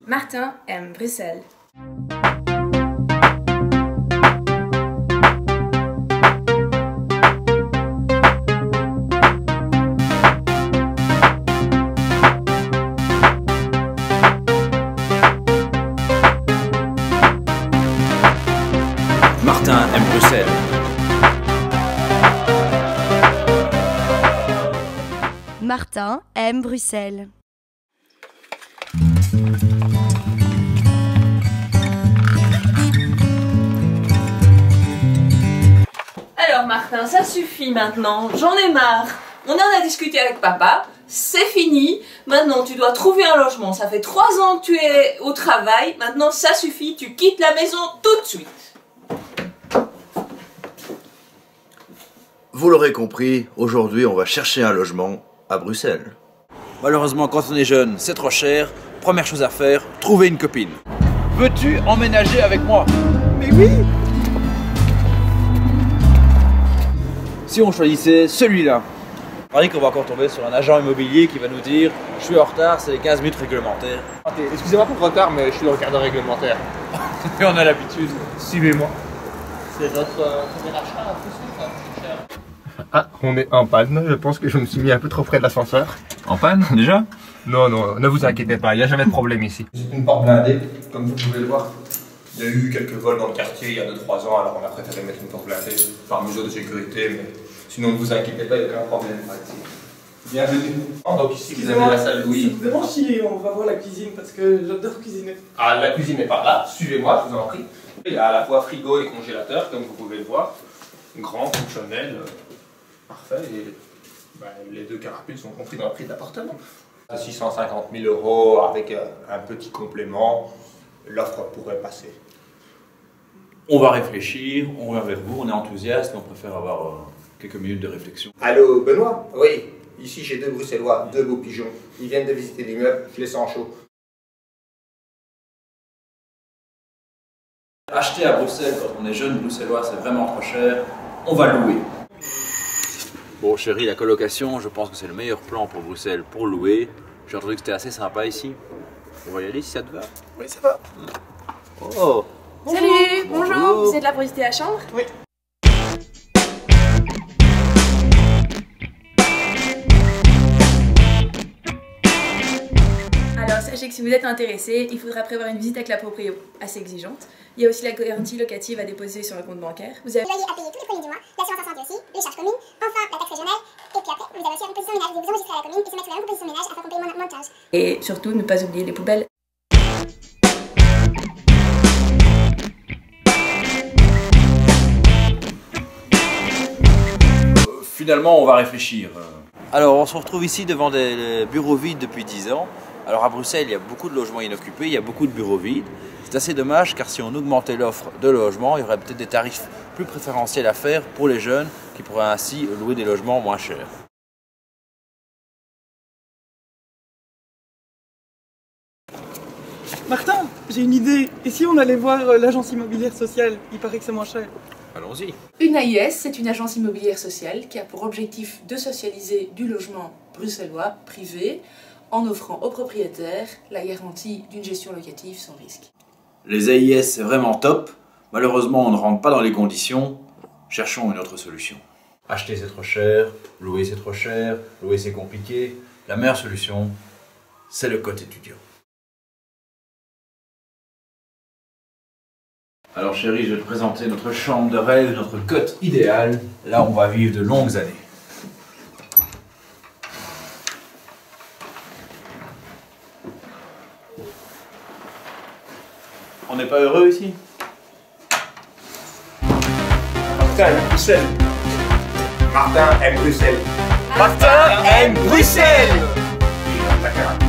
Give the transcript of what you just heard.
Martin aime Bruxelles. Martin aime Bruxelles. Martin aime Bruxelles. Alors Martin, ça suffit maintenant, j'en ai marre. On en a discuté avec papa, c'est fini. Maintenant tu dois trouver un logement, ça fait 3 ans que tu es au travail. Maintenant ça suffit, tu quittes la maison tout de suite. Vous l'aurez compris, aujourd'hui on va chercher un logement à Bruxelles. Malheureusement, quand on est jeune, c'est trop cher. Première chose à faire, trouver une copine. Veux-tu emménager avec moi? Mais oui! Si on choisissait celui-là, on dit qu'on va encore tomber sur un agent immobilier qui va nous dire « Je suis en retard, c'est les 15 minutes réglementaires. » Excusez-moi pour le retard, mais je suis le regardeur réglementaire. Et on a l'habitude. Suivez-moi. C'est votre premier achat à Bruxelles, c'est cher. Ah, on est en panne. Je pense que je me suis mis un peu trop près de l'ascenseur. En panne, déjà? Non, non, ne vous inquiétez pas, il n'y a jamais de problème ici. C'est une porte blindée, comme vous pouvez le voir. Il y a eu quelques vols dans le quartier il y a 2-3 ans, alors on a préféré mettre une porte blindée par mesure de sécurité, mais sinon ne vous inquiétez pas, il n'y a aucun problème. Bienvenue. Donc ici vous avez la salle Louis. Vraiment chier, on va voir la cuisine parce que j'adore cuisiner. Ah, la cuisine est par là, suivez-moi, je vous en prie. Il y a à la fois frigo et congélateur, comme vous pouvez le voir. Grand, fonctionnel, parfait, et les 2 carapules sont compris dans le prix de l'appartement. 650 000 € avec un petit complément, l'offre pourrait passer. On va réfléchir, on revient vers vous, on est enthousiaste, mais on préfère avoir quelques minutes de réflexion. Allô, Benoît? Oui, ici j'ai 2 Bruxellois, 2 beaux pigeons. Ils viennent de visiter l'immeuble, je les sens chauds. Acheter à Bruxelles quand on est jeune bruxellois, c'est vraiment trop cher. On va louer. Bon chérie, la colocation, je pense que c'est le meilleur plan pour Bruxelles pour louer. J'ai entendu que c'était assez sympa ici. On va y aller si ça te va? Oui, ça va. Oh! Salut, bonjour, vous êtes là pour visiter la chambre? Oui. Alors sachez que si vous êtes intéressé, il faudra prévoir une visite avec la proprio assez exigeante. Il y a aussi la garantie locative à déposer sur le compte bancaire. Vous avez le loyer à payer tous les premiers du mois, l'assurance incendie aussi, les charges communes, enfin la taxe régionale, et puis après vous avez aussi la reposition ménage, vous vous enregistrez à la commune et se mettre sur la reposition ménage afin qu'on paye moins de charges. Et surtout, ne pas oublier les poubelles. Finalement, on va réfléchir. Alors, on se retrouve ici devant des bureaux vides depuis 10 ans. Alors, à Bruxelles, il y a beaucoup de logements inoccupés, il y a beaucoup de bureaux vides. C'est assez dommage car si on augmentait l'offre de logements, il y aurait peut-être des tarifs plus préférentiels à faire pour les jeunes qui pourraient ainsi louer des logements moins chers. Martin, j'ai une idée. Et si on allait voir l'agence immobilière sociale? Il paraît que c'est moins cher. Allons-y. Une AIS, c'est une agence immobilière sociale qui a pour objectif de socialiser du logement bruxellois privé en offrant aux propriétaires la garantie d'une gestion locative sans risque. Les AIS, c'est vraiment top. Malheureusement, on ne rentre pas dans les conditions. Cherchons une autre solution. Acheter, c'est trop cher. Louer, c'est trop cher. Louer, c'est compliqué. La meilleure solution, c'est le code étudiant. Alors chérie, je vais te présenter notre chambre de rêve, notre cote idéale. Là, on va vivre de longues années. On n'est pas heureux ici? Martin aime Bruxelles. Martin aime Bruxelles. Martin aime Bruxelles! Ta carapuce.